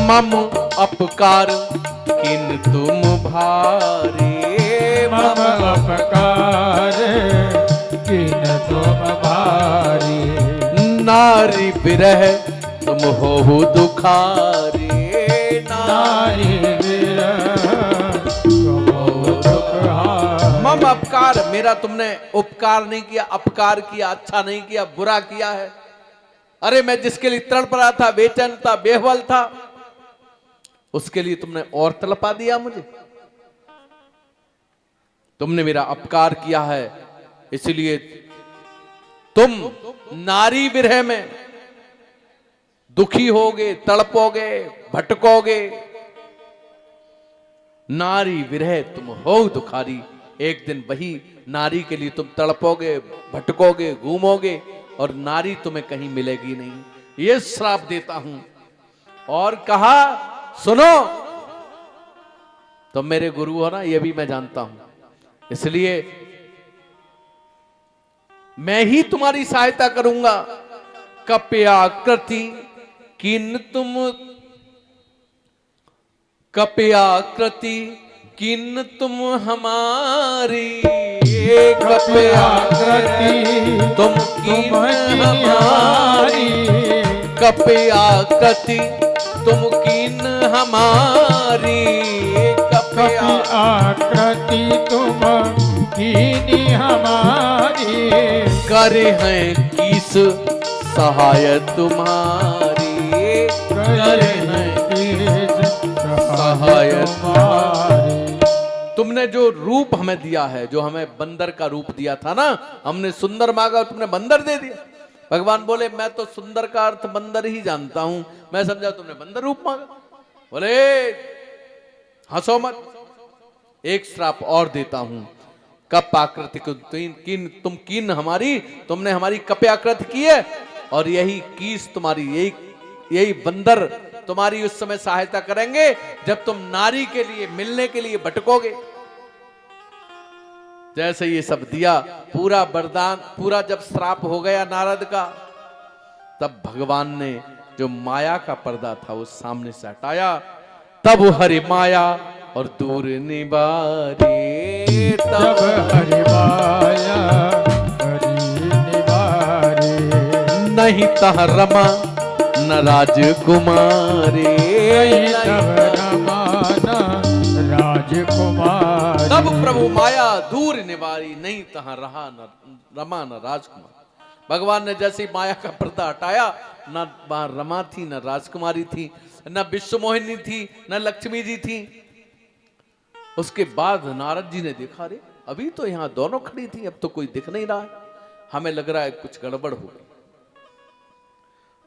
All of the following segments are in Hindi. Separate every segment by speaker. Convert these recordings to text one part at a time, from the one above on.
Speaker 1: मम अपकार किन तुम भारी,
Speaker 2: मम अपकार किन तुम भारी,
Speaker 1: नारी विरह तुम हो दुखारी,
Speaker 2: नारी विरह तुम हो दुखारी।
Speaker 1: मम अपकार, मेरा तुमने उपकार नहीं किया, अपकार किया, अच्छा नहीं किया, बुरा किया है। अरे मैं जिसके लिए तड़प रहा था, बेचैन था, बेहवल था, उसके लिए तुमने और तड़पा दिया मुझे। तुमने मेरा अपकार किया है, इसलिए तुम नारी विरह में दुखी होगे, तड़पोगे, भटकोगे। नारी विरह तुम हो दुखारी, एक दिन वही नारी के लिए तुम तड़पोगे, भटकोगे, घूमोगे और नारी तुम्हें कहीं मिलेगी नहीं। ये श्राप देता हूं। और कहा सुनो, तुम मेरे गुरु हो ना, ये भी मैं जानता हूं, इसलिए मैं ही तुम्हारी सहायता करूंगा। कप्याकृति किन तुम, कप्याकृति किन तुम हमारी,
Speaker 2: कप्याकृति
Speaker 1: तुम किन हमारी, कप्याकृति तुम किन हमारी,
Speaker 2: कप्याकृति तुम कीनी हमारी,
Speaker 1: करे हैं किस सहाय तुम्हारी, करे हैं सहाय तुम्हारी। तुमने जो रूप हमें दिया है, जो हमें बंदर का रूप दिया था ना, हमने सुंदर मांगा, तुमने बंदर दे दिया। भगवान बोले मैं तो सुंदर का अर्थ बंदर ही जानता हूं, मैं समझा तुमने बंदर रूप मांगा। बोले हंसो मत, एक श्राप और देता हूं। कप आकृति तुम कीन हमारी, तुमने हमारी कप्याकृति की है, और यही कीस तुम्हारी, यही बंदर तुम्हारी उस समय सहायता करेंगे जब तुम नारी के लिए मिलने के लिए भटकोगे। जैसे ये सब दिया, पूरा वरदान, पूरा जब श्राप हो गया नारद का, तब भगवान ने जो माया का पर्दा था वो सामने से हटाया। तब हरि माया और दूर निबारे,
Speaker 2: तब हरि माया हरि निवारे,
Speaker 1: नहीं तह रमा न राजकुमारी,
Speaker 2: तब रमाना राजकुमारी।
Speaker 1: तब प्रभु माया दूर निवारी, नहीं तहां रहा न रमा न राजकुमार। भगवान ने जैसे ही माया का पर्दा हटाया, न वहां रमा थी, न राजकुमारी थी, न विश्वमोहिनी थी, न लक्ष्मी जी थी। उसके बाद नारद जी ने देखा, रे अभी तो यहां दोनों खड़ी थी, अब तो कोई दिख नहीं रहा है, हमें लग रहा है कुछ गड़बड़ हो गई।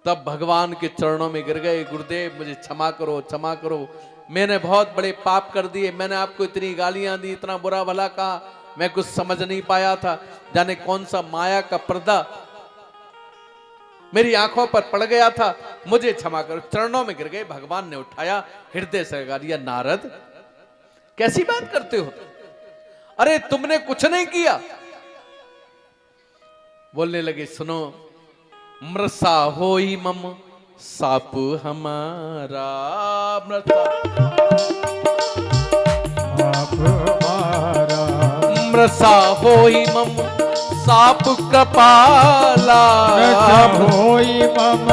Speaker 1: तब भगवान के चरणों में गिर गए, गुरुदेव मुझे क्षमा करो, क्षमा करो, मैंने बहुत बड़े पाप कर दिए, मैंने आपको इतनी गालियां दी, इतना बुरा भला कहा, मैं कुछ समझ नहीं पाया था, जाने कौन सा माया का पर्दा मेरी आंखों पर पड़ गया था, मुझे क्षमा करो। चरणों में गिर गए, भगवान ने उठाया, हृदय से लगा दिया, नारद कैसी बात करते हो, अरे तुमने कुछ नहीं किया। बोलने लगे, सुनो, मृषा होई मम साप हमारा, मृषा मृषा होई मम साप कृपाला,
Speaker 2: होई मम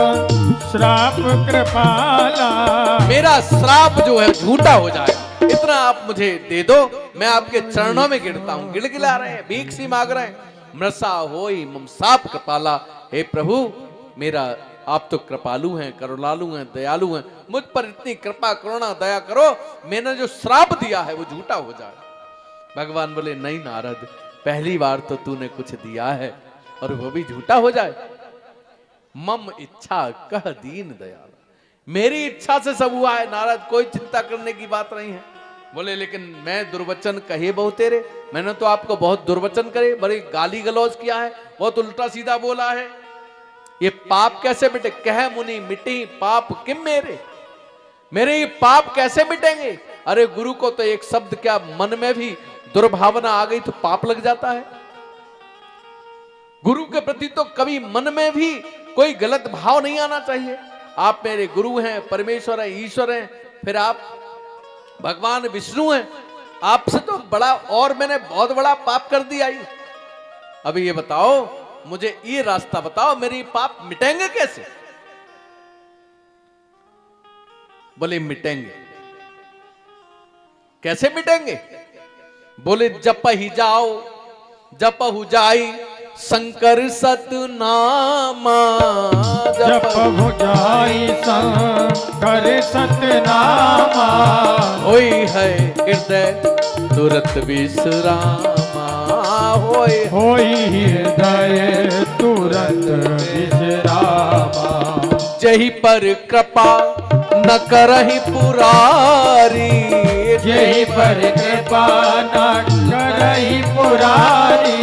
Speaker 2: श्राप कृपाला।
Speaker 1: मेरा श्राप जो है झूठा हो जाए, इतना आप मुझे दे दो, मैं आपके चरणों में गिरता हूं। गिड़गिड़ा रहे हैं, भीख सी मांग रहे हैं। मृषा होई मम साप कृपाला, हे प्रभु मेरा आप तो कृपालु हैं, करुणालु हैं, दयालु हैं, मुझ पर इतनी कृपा करुणा दया करो, मैंने जो श्राप दिया है वो झूठा हो जाए। भगवान बोले, नहीं नारद, पहली बार तो तूने कुछ दिया है और वो भी झूठा हो जाए। मम इच्छा कह दीन दयाल, मेरी इच्छा से सब हुआ है नारद, कोई चिंता करने की बात नहीं है। बोले, लेकिन मैं दुर्वचन कहे बहु तेरे, मैंने तो आपको बहुत दुर्वचन करे, बड़ी गाली गलौज किया है, बहुत उल्टा सीधा बोला है, ये पाप कैसे मिटे? कह मुनि मिटी पाप किम मेरे, मेरे ये पाप कैसे मिटेंगे? अरे गुरु को तो एक शब्द क्या, मन में भी दुर्भावना आ गई तो पाप लग जाता है। गुरु के प्रति तो कभी मन में भी कोई गलत भाव नहीं आना चाहिए। आप मेरे गुरु हैं, परमेश्वर हैं, ईश्वर हैं, फिर आप भगवान विष्णु हैं, आपसे तो बड़ा और मैंने बहुत बड़ा पाप कर दिया ही। अभी ये बताओ, मुझे ये रास्ता बताओ, मेरी पाप मिटेंगे कैसे? बोले मिटेंगे। कैसे मिटेंगे? बोले जप ही जाओ, जप हो जाई शंकर सतनामा।
Speaker 2: जप हो जाई शंकर सतनामा।
Speaker 1: होई है हृदय तुरत विश्रामा।
Speaker 2: होई हृदय तुरंत विश्रामा।
Speaker 1: जही पर कृपा न करहि पुरारी।
Speaker 2: जही पर कृपा न करहि पुरारी।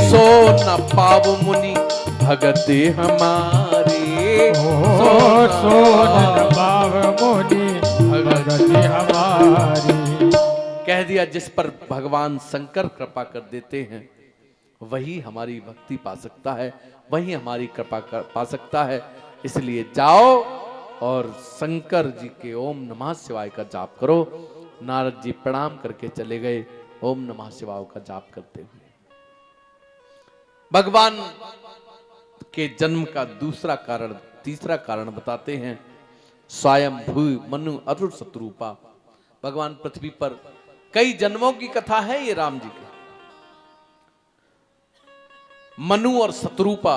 Speaker 1: सो न पाव मुनि भगति हमारी।
Speaker 2: सो न पाव मुनि भगति हमारी।
Speaker 1: कह दिया, जिस पर भगवान शंकर कृपा कर देते हैं वही हमारी भक्ति पा सकता है, वही हमारी कृपा पा सकता है। इसलिए जाओ और शंकर जी के ओम नमः शिवाय का जाप करो। नारद जी प्रणाम करके चले गए ओम नमः शिवाय का जाप करते हुए। भगवान के जन्म का दूसरा कारण, तीसरा कारण बताते हैं। स्वयं भू मनु अरुण शत्रुपा। भगवान पृथ्वी पर कई जन्मों की कथा है ये राम जी की। मनु और शत्रुपा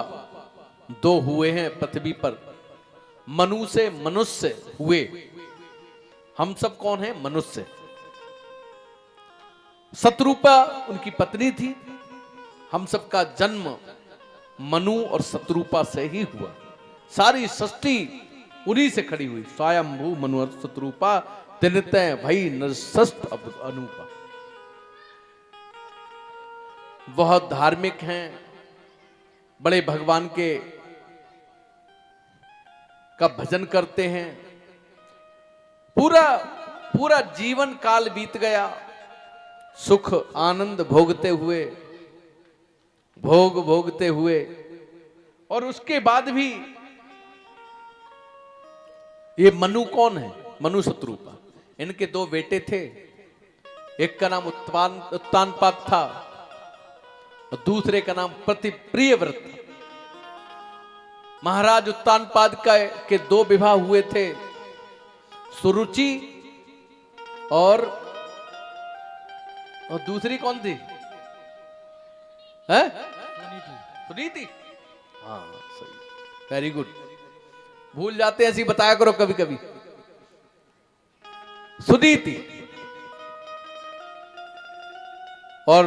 Speaker 1: दो हुए हैं पृथ्वी पर। मनु से मनुष्य हुए। हम सब कौन हैं? मनुष्य। शत्रुपा उनकी पत्नी थी। हम सबका जन्म मनु और शत्रुपा से ही हुआ। सारी सृष्टि उन्हीं से खड़ी हुई। स्वयंभू मनु और शत्रुपा तिनते भई नरसष्ट अनुपा। बहुत धार्मिक हैं, बड़े भगवान के का भजन करते हैं। पूरा जीवन काल बीत गया सुख आनंद भोगते हुए, और उसके बाद भी ये मनु कौन है? मनु शत्रुपा। इनके दो बेटे थे। एक का नाम उत्तानपाद था और दूसरे का नाम प्रतिप्रियव्रत था। महाराज उत्तानपाद के दो विवाह हुए थे, सुरुचि और दूसरी कौन थी? है सुनीति। हाँ सही, वेरी गुड। भूल जाते हैं, ऐसी बताया करो कभी कभी। सुनीति और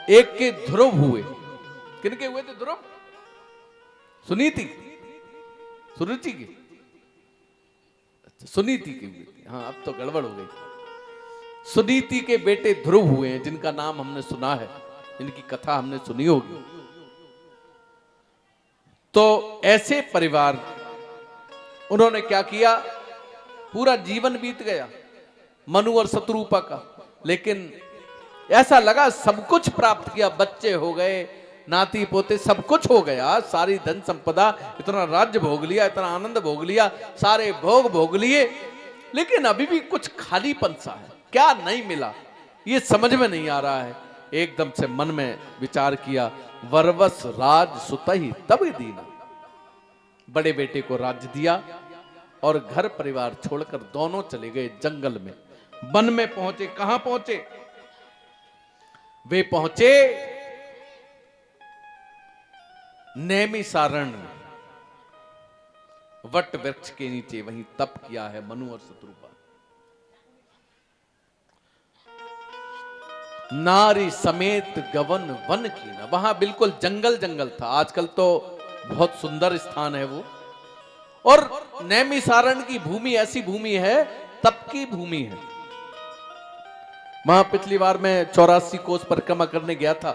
Speaker 1: एक के ध्रुव हुए। किनके हुए थे ध्रुव? सुनीति, सुरुचि की, सुनीति की हुई थी। हाँ अब तो गड़बड़ हो गई। सुनीति के बेटे ध्रुव हुए हैं, जिनका नाम हमने सुना है, जिनकी कथा हमने सुनी होगी। तो ऐसे परिवार, उन्होंने क्या किया? पूरा जीवन बीत गया मनु और शत्रुपा का, लेकिन ऐसा लगा सब कुछ प्राप्त किया, बच्चे हो गए, नाती पोते, सब कुछ हो गया, सारी धन संपदा, इतना राज्य भोग लिया, इतना आनंद भोग लिया, सारे भोग भोग लिए, लेकिन अभी भी कुछ खालीपन सा है। क्या नहीं मिला ये समझ में नहीं आ रहा है। एकदम से मन में विचार किया, वरवस राज सुतहि तब दीना। बड़े बेटे को राज्य दिया और घर परिवार छोड़कर दोनों चले गए जंगल में, वन में पहुंचे। कहां पहुंचे? वे पहुंचे नैमिषारण्य में, वट वृक्ष के नीचे, वहीं तप किया है मनु और शत्रुपा। नारी समेत गवन वन की ना, वहां बिल्कुल जंगल जंगल था। आजकल तो बहुत सुंदर स्थान है वो। और नैमिषारण्य की भूमि ऐसी भूमि है, तप की भूमि है। वहां पिछली बार मैं 84 कोस परिक्रमा करने गया था,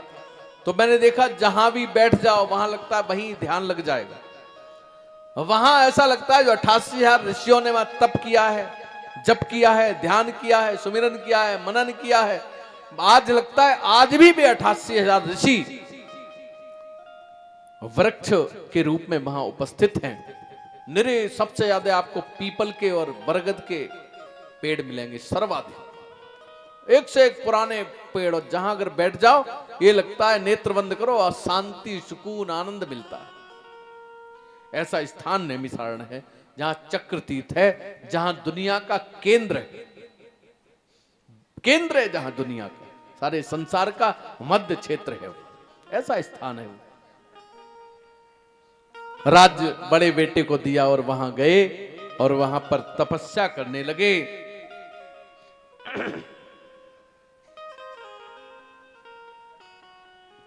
Speaker 1: तो मैंने देखा जहां भी बैठ जाओ वहां लगता है वहीं ध्यान लग जाएगा। वहां ऐसा लगता है जो 88,000 ऋषियों ने वहां तप किया है, जप किया है, ध्यान किया है, सुमिरन किया है, मनन किया है। आज लगता है आज भी 88,000 ऋषि वृक्ष के रूप में वहां उपस्थित हैं। निरे सबसे ज्यादा आपको पीपल के और बरगद के पेड़ मिलेंगे, सर्वाधिक। एक से एक पुराने पेड़, और जहां अगर बैठ जाओ ये लगता है नेत्र बंद करो और शांति, सुकून, आनंद मिलता है। ऐसा स्थान नैमिषारण्य है जहां चक्र तीर्थ है, जहां दुनिया का केंद्र है, केंद्र है जहां दुनिया का, सारे संसार का मध्य क्षेत्र है, ऐसा स्थान है वो। राज्य बड़े बेटे को दिया और वहां गए और वहां पर तपस्या करने लगे।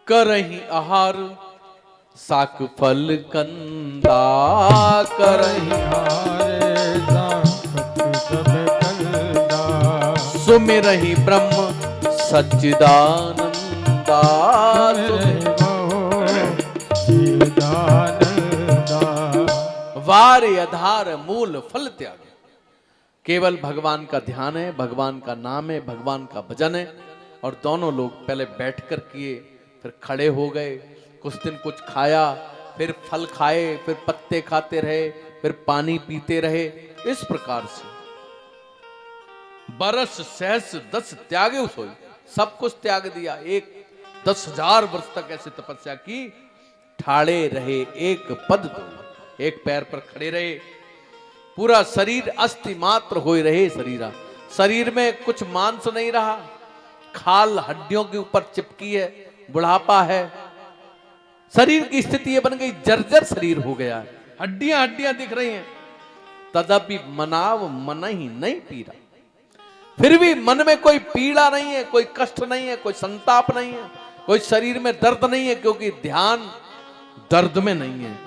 Speaker 1: करही आहार साक फल कंदा, करही सुमिरहि ब्रह्म सच्चिदानंदा, वार आधार मूल फल त्याग। केवल भगवान का ध्यान है, भगवान का नाम है, भगवान का भजन है। और दोनों लोग पहले बैठकर किए, फिर खड़े हो गए, कुछ दिन कुछ खाया, फिर फल खाए, फिर पत्ते खाते रहे, फिर पानी पीते रहे। इस प्रकार से बरस सहस 10 त्यागे सोई, सब कुछ त्याग दिया। 10,000 वर्ष तक ऐसे तपस्या की, ठाड़े रहे एक पद दो, एक पैर पर खड़े रहे। पूरा शरीर अस्थि मात्र हो रहे शरीरा, शरीर में कुछ मांस नहीं रहा, खाल हड्डियों के ऊपर चिपकी है, बुढ़ापा है, शरीर की स्थिति ये बन गई, जर्जर शरीर हो गया है, हड्डियां हड्डियां दिख रही हैं। तदपि मनाव मन ही नहीं पीड़ा, फिर भी मन में कोई पीड़ा नहीं है, कोई कष्ट नहीं है, कोई संताप नहीं है, कोई शरीर में दर्द नहीं है, क्योंकि ध्यान दर्द में नहीं है।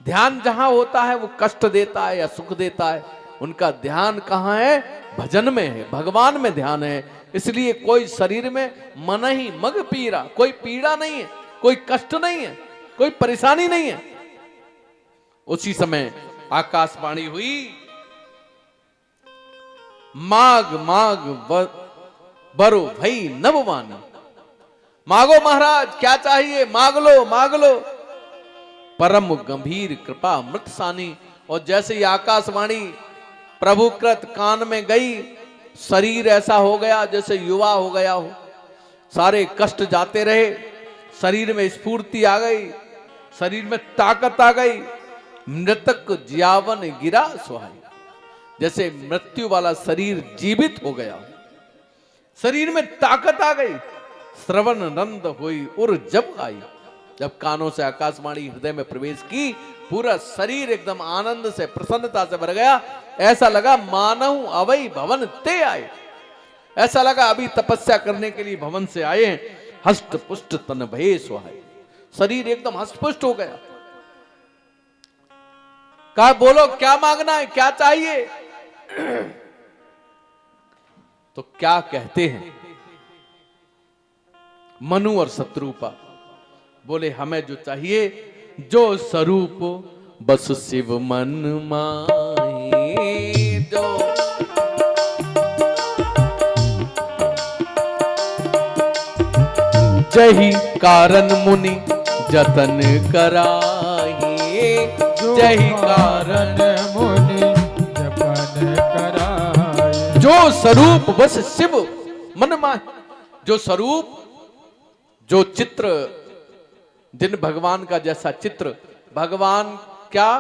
Speaker 1: ध्यान जहां होता है वो कष्ट देता है या सुख देता है, उनका ध्यान कहां है? भजन में है, भगवान में ध्यान है। इसलिए कोई शरीर में मन ही मग पीड़ा, कोई पीड़ा नहीं है, कोई कष्ट नहीं है, कोई परेशानी नहीं है। उसी समय आकाशवाणी हुई, माग माग बरो भई नववानी। मांगो महाराज, क्या चाहिए? मांग लो मांग लो। परम गंभीर कृपा मृत सानी। और जैसे ही आकाशवाणी प्रभुकृत कान में गई, शरीर ऐसा हो गया जैसे युवा हो गया हो, सारे कष्ट जाते रहे, शरीर में स्फूर्ति आ गई, शरीर में ताकत आ गई। मृतक जियावन गिरा सुहाई, जैसे मृत्यु वाला शरीर जीवित हो गया, शरीर में ताकत आ गई। श्रवण नंद हुई उर जब आई, जब कानों से आकाशवाणी हृदय में प्रवेश की, पूरा शरीर एकदम आनंद से, प्रसन्नता से भर गया। ऐसा लगा मानव अवई भवन ते आए, ऐसा लगा अभी तपस्या करने के लिए भवन से आए हैं। हष्ट पुष्ट तन भये सुहाए, शरीर एकदम हष्ट पुष्ट हो गया। कहा बोलो क्या मांगना है, क्या चाहिए? तो क्या कहते हैं मनु और शत्रुपा? बोले हमें जो चाहिए, जो स्वरूप बस शिव मन माही, जो जही कारण मुनि जतन कराही, जही कारण
Speaker 2: मुनि जपन कराए।
Speaker 1: जो स्वरूप बस शिव मन माही, जो स्वरूप, जो चित्र, जिन भगवान का जैसा चित्र, भगवान क्या,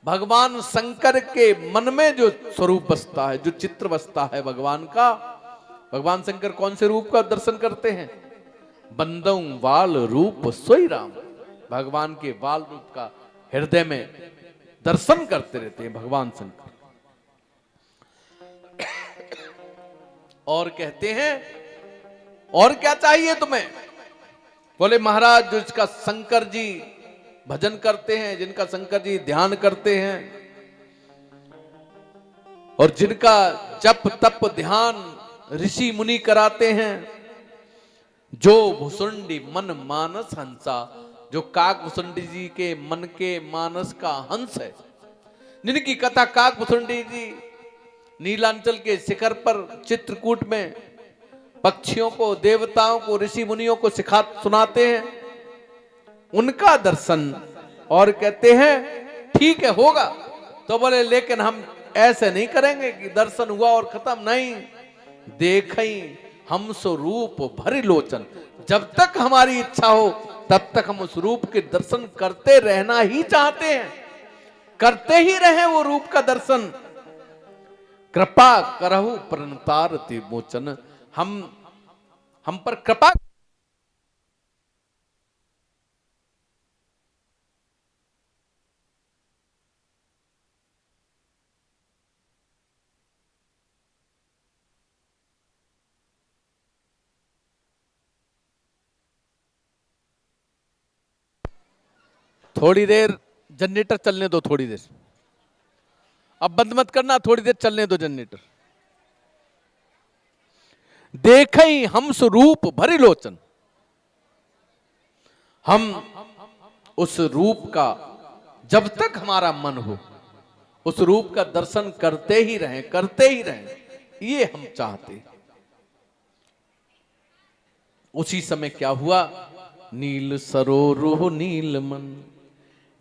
Speaker 1: भगवान शंकर के मन में जो स्वरूप बसता है, जो चित्र बसता है भगवान का। भगवान शंकर कौन से रूप का दर्शन करते हैं? बंदौ वाल रूप सोई राम, भगवान के वाल रूप का हृदय में दर्शन करते रहते हैं भगवान शंकर। और कहते हैं और क्या चाहिए तुम्हें? बोले महाराज, जो इसका शंकर जी भजन करते हैं, जिनका शंकर जी ध्यान करते हैं, और जिनका जप तप ध्यान ऋषि मुनि कराते हैं, जो भुसुंडी मन मानस हंसा, जो काक भुसुंडी जी के मन के मानस का हंस है, जिनकी कथा काक भुसुंडी जी नीलांचल के शिखर पर चित्रकूट में पक्षियों को, देवताओं को, ऋषि मुनियों को सुनाते हैं, उनका दर्शन। और कहते हैं ठीक है होगा। तो बोले लेकिन हम ऐसे नहीं करेंगे कि दर्शन हुआ और खत्म, नहीं। देखई हम स्वरूप भरि लोचन, जब तक हमारी इच्छा हो तब तक हम उस रूप के दर्शन करते रहना ही चाहते हैं, करते ही रहे वो रूप का दर्शन। कृपा करहु प्रणतारति मोचन, हम पर कृपा। थोड़ी देर जनरेटर चलने दो, थोड़ी देर, अब बंद मत करना, थोड़ी देर चलने दो जनरेटर। देखई हम स्वरूप भरि लोचन, हम उस रूप का जब तक हमारा मन हो उस रूप का दर्शन करते ही रहें, करते ही रहें, ये हम चाहते। उसी समय क्या हुआ, नील सरोरुह नील मन,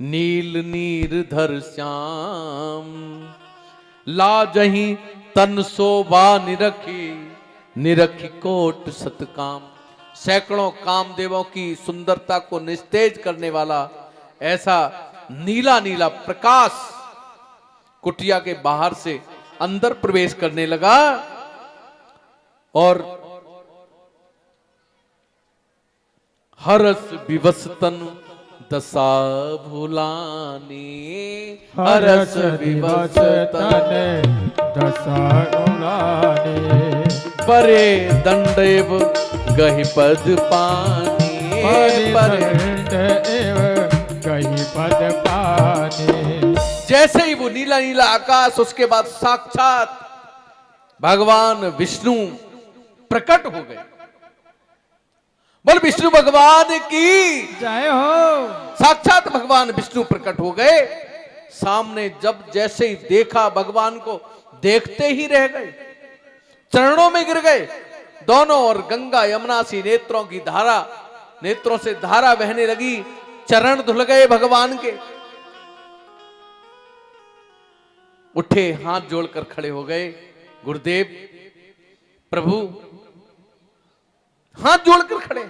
Speaker 1: नील नीरधर श्याम, लाजही तन शोभा निरखी, निरखी कोट सतकाम। सैकड़ों कामदेवों की सुंदरता को निस्तेज करने वाला ऐसा नीला नीला प्रकाश कुटिया के बाहर से अंदर प्रवेश करने लगा। और हरस विवश तनु दशा भुलानी,
Speaker 2: हरस विवश तन दशा भुलानी,
Speaker 1: परे दंडेव गहि पद पानी,
Speaker 2: परे दंडेव गहि पद पानी।
Speaker 1: जैसे ही वो नीला नीला आकाश, उसके बाद साक्षात भगवान विष्णु प्रकट हो गए। बोल विष्णु भगवान की
Speaker 2: जय हो।
Speaker 1: साक्षात भगवान विष्णु प्रकट हो गए सामने। जब जैसे ही देखा भगवान को, देखते ही रह गए, चरणों में गिर गए दोनों। और गंगा यमुना सी नेत्रों की धारा, नेत्रों से धारा बहने लगी, चरण धुल गए भगवान के। उठे, हाथ जोड़कर खड़े हो गए, गुरुदेव प्रभु, हाथ जोड़कर खड़े।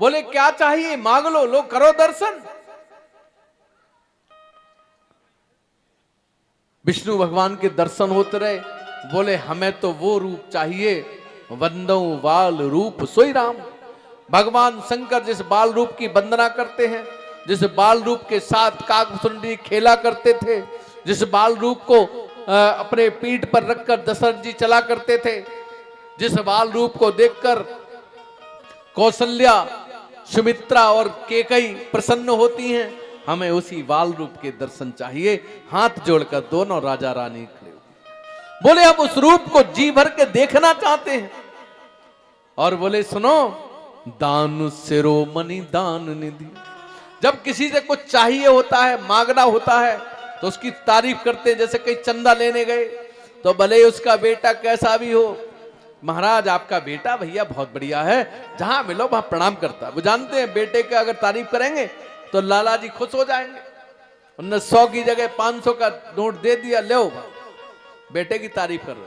Speaker 1: बोले क्या चाहिए, मांग लो, लो करो दर्शन। विष्णु भगवान के दर्शन होते रहे। बोले हमें तो वो रूप चाहिए, वंदो बाल रूप सोई राम। भगवान शंकर जिस बाल रूप की वंदना करते हैं, जिस बाल रूप के साथ काकभुसुंडी खेला करते थे, जिस बाल रूप को अपने पीठ पर रखकर दशरथ जी चला करते थे, जिस बाल रूप को देखकर कौशल्या, सुमित्रा और केकई प्रसन्न होती हैं, हमें उसी बाल रूप के दर्शन चाहिए। हाथ जोड़कर दोनों राजा रानी खड़े हो। बोले हम उस रूप को जी भर के देखना चाहते हैं। और बोले सुनो, दान शिरोमणि दान निधि। जब किसी से कुछ चाहिए होता है, मांगना होता है, तो उसकी तारीफ करते हैं। जैसे कहीं चंदा लेने गए तो भले उसका बेटा कैसा भी हो, महाराज आपका बेटा भैया बहुत बढ़िया है, जहां मिलो वहां प्रणाम करता है। वो जानते हैं बेटे का अगर तारीफ करेंगे तो लाला जी खुश हो जाएंगे। उन्होंने 100 की जगह 500 का नोट दे दिया, ले बेटे की तारीफ कर रहे।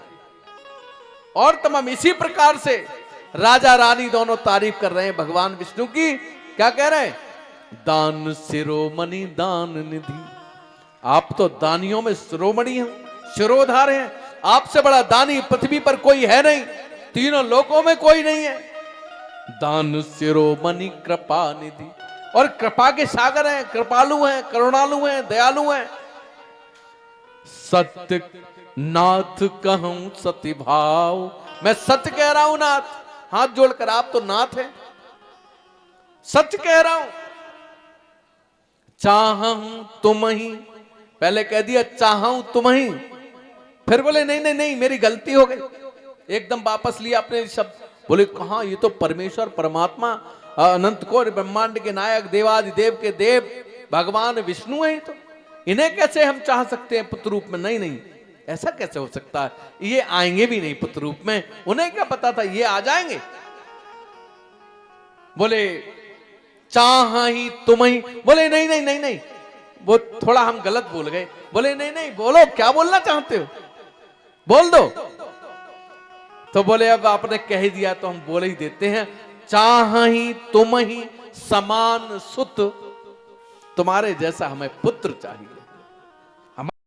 Speaker 1: और तमाम इसी प्रकार से राजा रानी दोनों तारीफ कर रहे हैं भगवान विष्णु की। क्या कह रहे हैं, दान शिरोमणि दान निधि। आप तो दानियों में शिरोमणि हैं, शिरोधार हैं। आपसे बड़ा दानी पृथ्वी पर कोई है नहीं, तीनों लोकों में कोई नहीं है। दान शिरोमणि कृपा निधि, और कृपा के सागर हैं, कृपालु हैं, करुणालु हैं, दयालु हैं। सत्य नाथ कहूं सती भाव, मैं सत्य कह रहा हूं नाथ। हाथ जोड़कर, आप तो नाथ हैं, सच कह रहा हूं। चाहूं तुम ही, पहले कह दिया चाहूं तुम ही, फिर बोले नहीं नहीं नहीं मेरी गलती हो गई, एकदम वापस लिया अपने शब्द। बोले कहां, ये तो परमेश्वर परमात्मा अनंत कोटि ब्रह्मांड के नायक, देवादिदेव के देव भगवान विष्णु है। तो इन्हें कैसे हम चाह सकते हैं पुत्र रूप में? नहीं नहीं, ऐसा कैसे हो सकता है, ये आएंगे भी नहीं पुत्र रूप में। उन्हें क्या पता था ये आ जाएंगे। बोले चाह ही तुम ही, बोले नहीं नहीं नहीं नहीं, वो थोड़ा हम गलत बोल गए, बोले नहीं नहीं बोलो क्या बोलना चाहते हो, बोल दो। तो बोले अब आपने कह दिया तो हम बोल ही देते हैं, चाहि तुम ही समान सुत, तुम्हारे जैसा हमें पुत्र चाहिए।